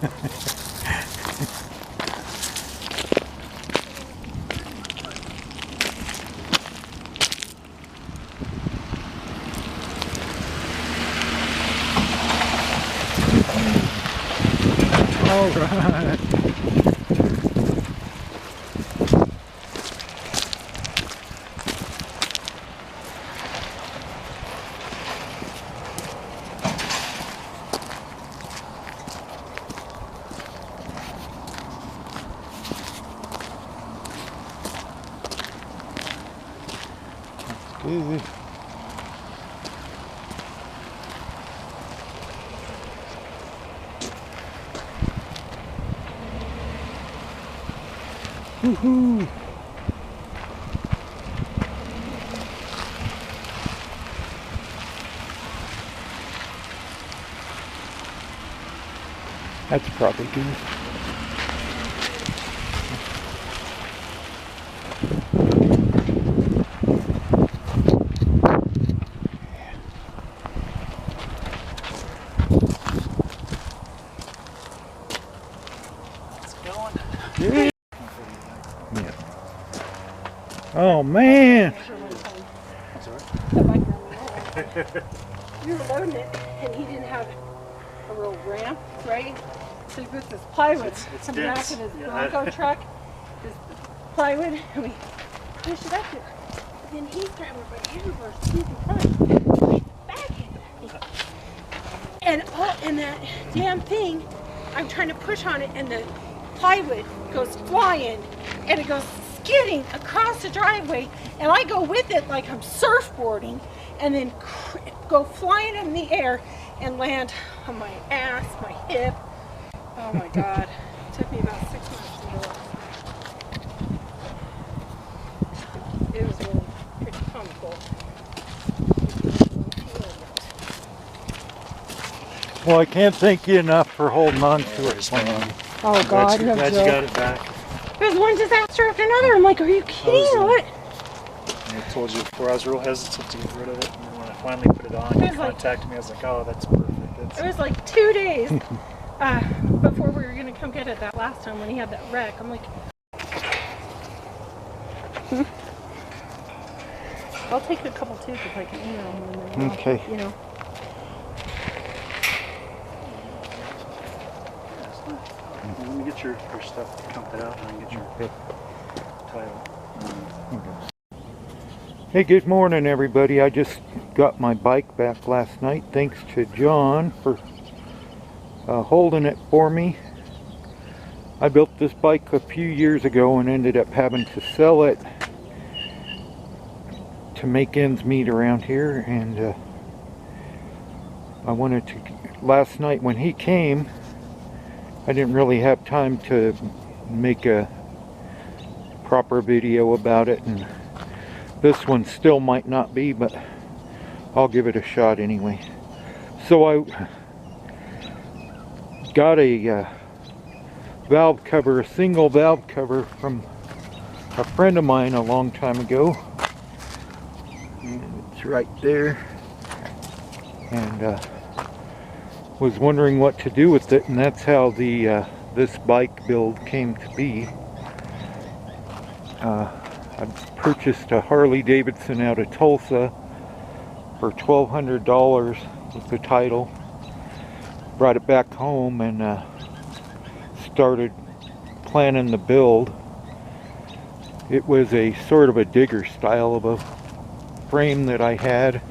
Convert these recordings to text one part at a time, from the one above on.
All right. Easy. Woohoo! That's probably good. Yeah. Oh man! We were loading it, and he didn't have a real ramp, right? So he puts this plywood coming back in his Bronco truck, this plywood, and we push it up there. And then he's grabbing by handlebars, he's in front, backhand. And all in that damn thing, I'm trying to push on it, and the plywood goes flying, and it goes skidding across the driveway, and I go with it like I'm surfboarding, and then go flying in the air and land on my ass, my hip. Oh my God. It took me about 6 months to do it. It was really pretty comical. Well, I can't thank you enough for holding on to it. Oh God, glad you got it back. There's one disaster after another. I'm like, are you kidding or what? I told you before, I was real hesitant to get rid of it. And then when I finally put it on, you contacted me. I was like, oh, that's perfect. It was like 2 days before we were going to come get it that last time when he had that wreck. I'm like, I'll take a couple too if I can email him. Okay. You know. Let me get your stuff, count that out, and I can get your title. Hey, good morning everybody. I just got my bike back last night. Thanks to John for holding it for me. I built this bike a few years ago and ended up having to sell it to make ends meet around here, and I wanted to, last night when he came, I didn't really have time to make a proper video about it, and this one still might not be, but I'll give it a shot anyway. So I got a valve cover, a single valve cover from a friend of mine a long time ago. And it's right there. And was wondering what to do with it, and that's how the this bike build came to be. I purchased a Harley Davidson out of Tulsa for $1,200 with the title. Brought it back home and started planning the build. It was a sort of a digger style of a frame that I had.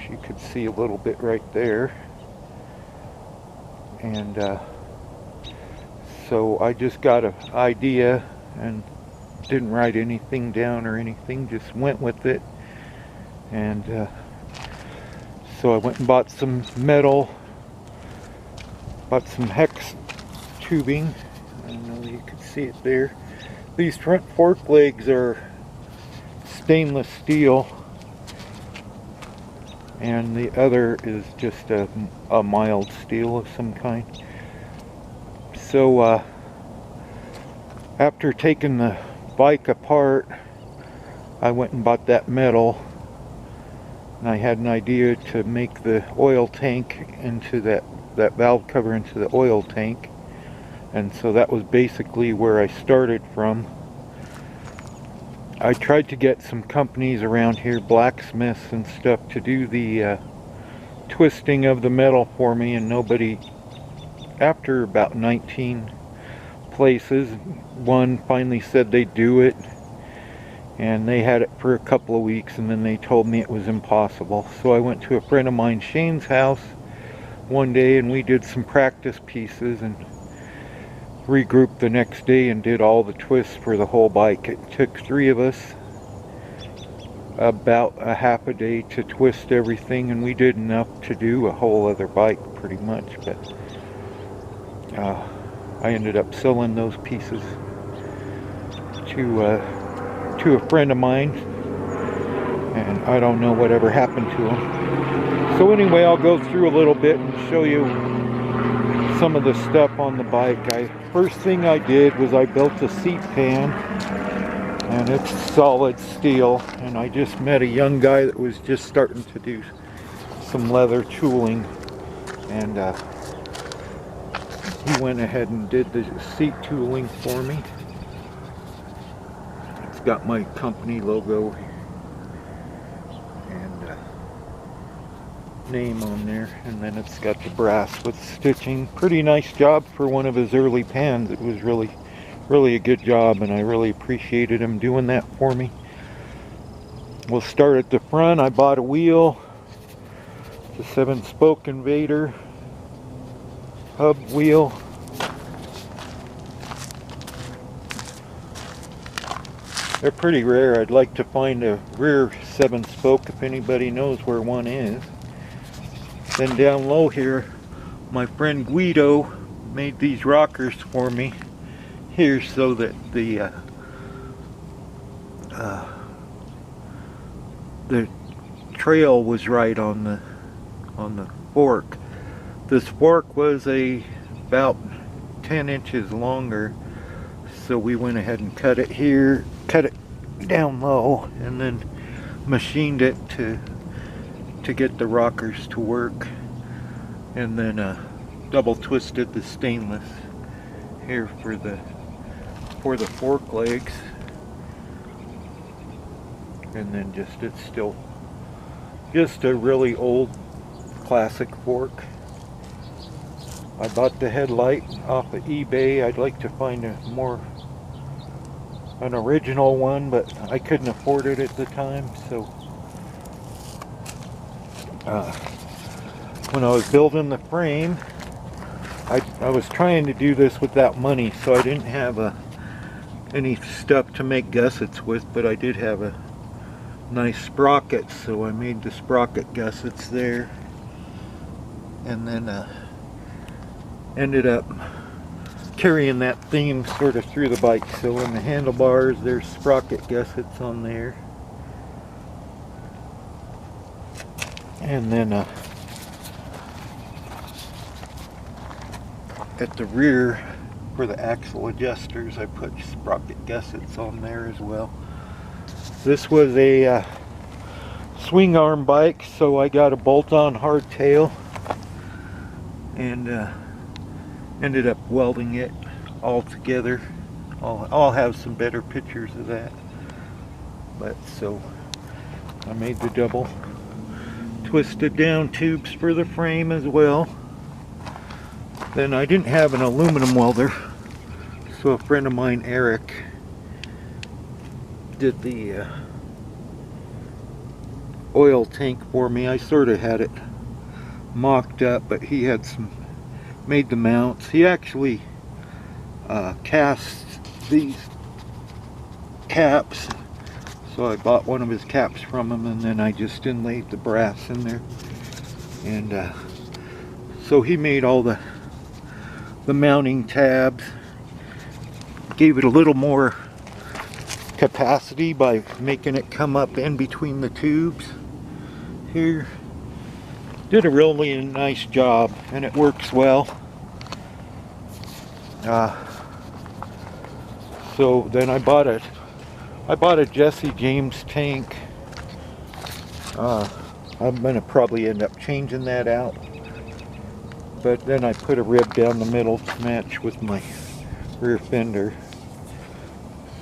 You could see a little bit right there. And so I just got an idea and didn't write anything down or anything, just went with it. And so I went and bought some metal, bought some hex tubing. I don't know if you can see it there. These front fork legs are stainless steel, and the other is just a mild steel of some kind. So after taking the bike apart, I went and bought that metal, and I had an idea to make the oil tank into that that valve cover into the oil tank. And so that was basically where I started from. I tried to get some companies around here, blacksmiths and stuff, to do the twisting of the metal for me, and nobody, after about 19 places, one finally said they'd do it, and they had it for a couple of weeks, and then they told me it was impossible. So I went to a friend of mine, Shane's house, one day, and we did some practice pieces and regrouped the next day and did all the twists for the whole bike. It took 3 of us about a half a day to twist everything, and we did enough to do a whole other bike pretty much. But I ended up selling those pieces to a friend of mine, and I don't know whatever happened to them. So anyway, I'll go through a little bit and show you some of the stuff on the bike. First thing I did was I built a seat pan, and it's solid steel, and I just met a young guy that was just starting to do some leather tooling, and he went ahead and did the seat tooling for me. It's got my company logo and name on there, and then it's got the brass with stitching. Pretty nice job for one of his early pans. It was really a good job, and I really appreciated him doing that for me. We'll start at the front. I bought a wheel, the 7-spoke Invader hub wheel. They're pretty rare. I'd like to find a rear 7-spoke if anybody knows where one is. Then down low here, my friend Guido made these rockers for me here so that the trail was right on the fork. This fork was about 10 inches longer, so we went ahead and cut it here, cut it down low, and then machined it to get the rockers to work, and then double twisted the stainless here for the fork legs, and then it's still just a really old classic fork. I bought the headlight off of eBay. I'd like to find an original one, but I couldn't afford it at the time. So when I was building the frame, I was trying to do this without money, so I didn't have any stuff to make gussets with, but I did have a nice sprocket, so I made the sprocket gussets there, and then ended up carrying that theme sort of through the bike. So in the handlebars, there's sprocket gussets on there, and then at the rear for the axle adjusters, I put sprocket gussets on there as well. This was a swing arm bike, so I got a bolt-on hardtail and ended up welding it all together. I'll have some better pictures of that. But so I made the double twisted down tubes for the frame as well. Then I didn't have an aluminum welder, so a friend of mine, Eric, did the oil tank for me. I sort of had it mocked up, but he had made the mounts. He actually cast these caps, so I bought one of his caps from him, and then I just inlaid the brass in there, and so he made all the mounting tabs, gave it a little more capacity by making it come up in between the tubes here. Did a really nice job, and it works well. So then I bought a Jesse James tank. I'm gonna probably end up changing that out. but then I put a rib down the middle to match with my rear fender.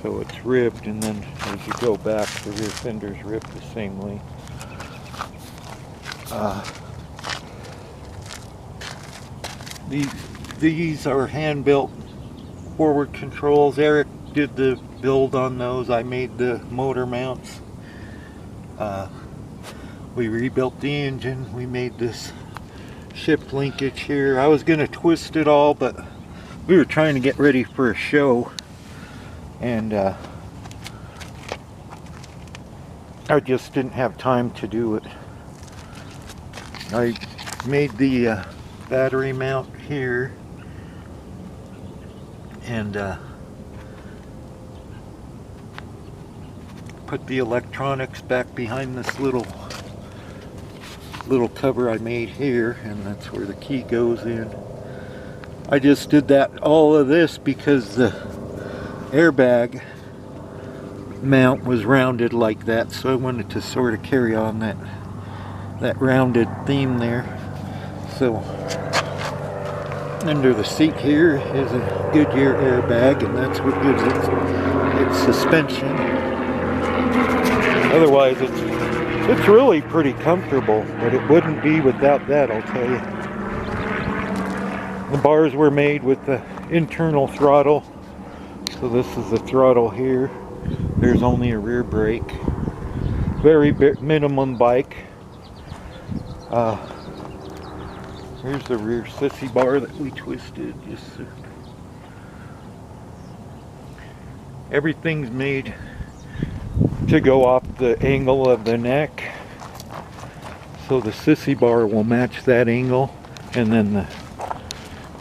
So it's ribbed, and then as you go back, the rear fender's ribbed the same way. These are hand-built forward controls. Eric did the build on those. I made the motor mounts. We rebuilt the engine. We made this ship linkage here. I was going to twist it all, but we were trying to get ready for a show, and I just didn't have time to do it. I made the battery mount here, and put the electronics back behind this little cover I made here, and that's where the key goes in. I just did all of this because the airbag mount was rounded like that, so I wanted to sort of carry on that rounded theme there. So under the seat here is a Goodyear airbag, and that's what gives it its suspension. Otherwise it's really pretty comfortable, but it wouldn't be without that, I'll tell you. The bars were made with the internal throttle, so this is the throttle here. There's only a rear brake. Very minimum bike. Here's the rear sissy bar that we twisted. Everything's made to go off the angle of the neck, so the sissy bar will match that angle, and then the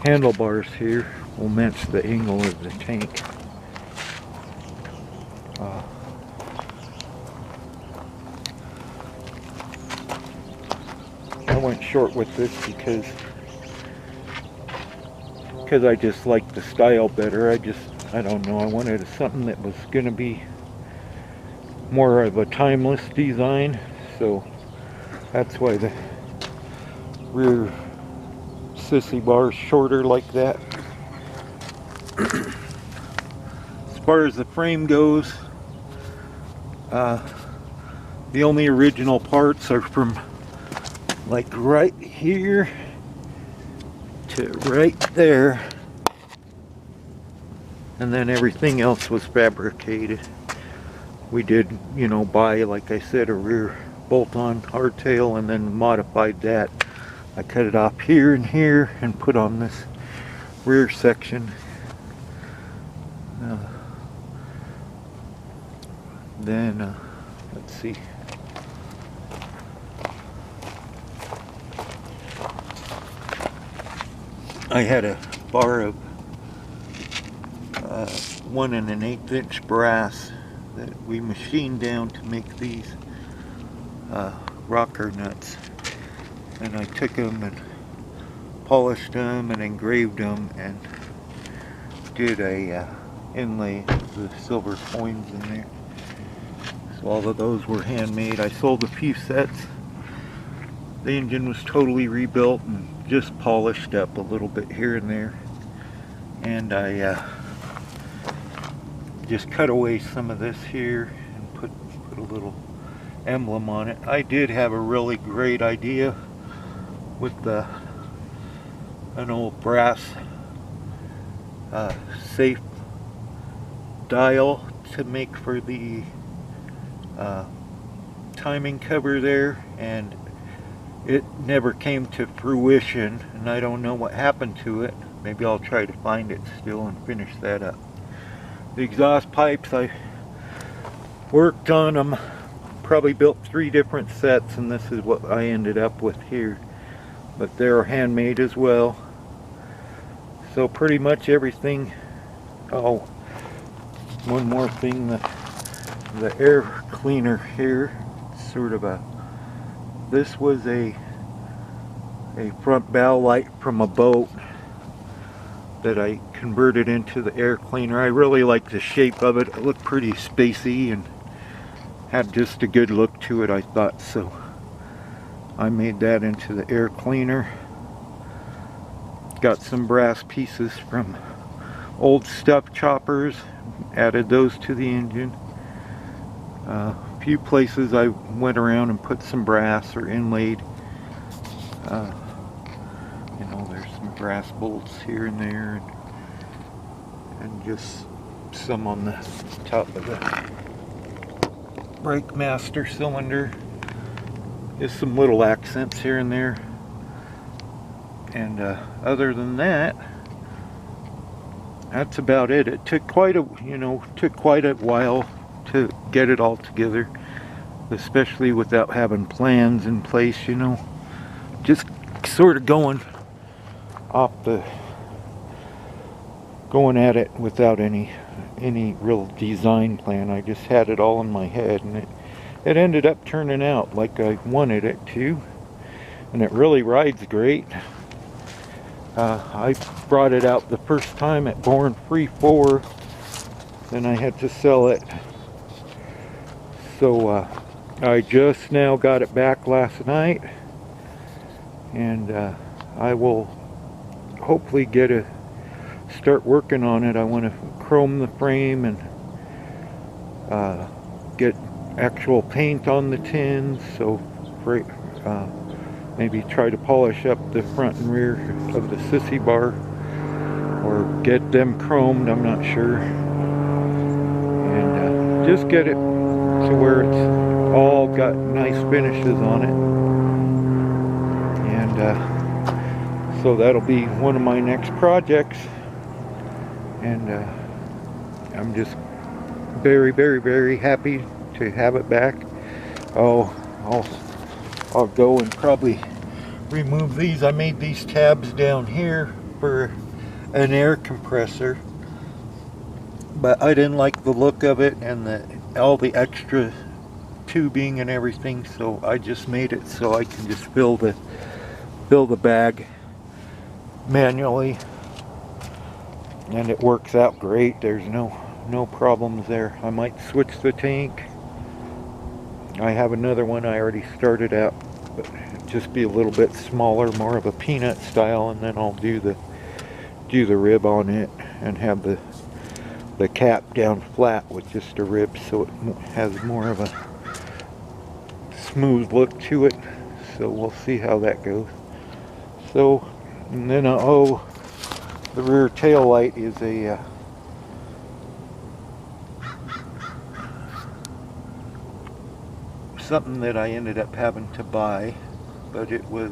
handlebars here will match the angle of the tank. I went short with this because I just like the style better. I don't know, I wanted something that was going to be more of a timeless design, so that's why the rear sissy bar is shorter like that. As far as the frame goes, the only original parts are from like right here to right there, and then everything else was fabricated. We did, buy, like I said, a rear bolt-on hardtail, and then modified that. I cut it off here and here and put on this rear section. Then let's see. I had a bar of 1 1/8 inch brass that we machined down to make these rocker nuts, and I took them and polished them and engraved them and did a inlay of the silver coins in there. So all of those were handmade. I sold a few sets. The engine was totally rebuilt and just polished up a little bit here and there, and I just cut away some of this here and put a little emblem on it. I did have a really great idea with an old brass safe dial to make for the timing cover there, and it never came to fruition, and I don't know what happened to it. Maybe I'll try to find it still and finish that up. The exhaust pipes, I worked on them, probably built 3 different sets, and this is what I ended up with here. But they're handmade as well. So pretty much everything. Oh, one more thing, the air cleaner here, sort of this was a front bow light from a boat that I converted into the air cleaner. I really like the shape of it. It looked pretty spacey and had just a good look to it, I thought, so I made that into the air cleaner. Got some brass pieces from old stuff choppers, added those to the engine. A few places I went around and put some brass or inlaid. You know, there's some brass bolts here and there, and just some on the top of the brake master cylinder. Just some little accents here and there. And other than that, that's about it. It took quite a while to get it all together, especially without having plans in place, you know. Just sort of going at it without any real design plan. I just had it all in my head, and it ended up turning out like I wanted it to, and it really rides great. I brought it out the first time at Born Free 4, then I had to sell it. So I just now got it back last night, and I will hopefully start working on it. I want to chrome the frame and get actual paint on the tins, so maybe try to polish up the front and rear of the sissy bar, or get them chromed, I'm not sure, and just get it to where it's all got nice finishes on it. And so that'll be one of my next projects, and I'm just very, very, very happy to have it back. I'll go and probably remove these. I made these tabs down here for an air compressor, but I didn't like the look of it and all the extra tubing and everything, so I just made it so I can just fill the bag manually, and it works out great. There's no problems there. I might switch the tank. I have another one I already started out, but just be a little bit smaller, more of a peanut style, and then I'll do the rib on it and have the cap down flat with just a rib, so it has more of a smooth look to it. So we'll see how that goes. So, and then the rear tail light is a something that I ended up having to buy, but it was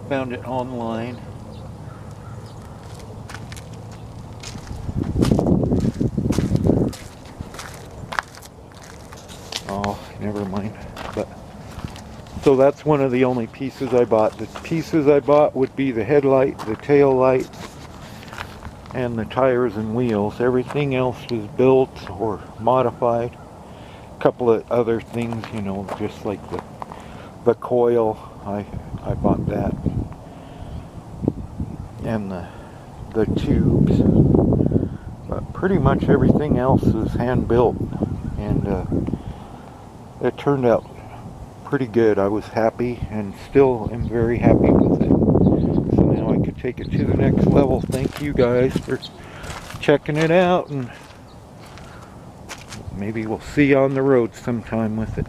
found it online. Oh, never mind. But so that's one of the only pieces I bought. The pieces I bought would be the headlight, the tail light, and the tires and wheels. Everything else was built or modified. A couple of other things, you know, just like the coil, I bought that, and the tubes. But pretty much everything else is hand built, and it turned out pretty good. I was happy, and still am very happy with it. So now I could take it to the next level. Thank you guys for checking it out, and maybe we'll see you on the road sometime with it.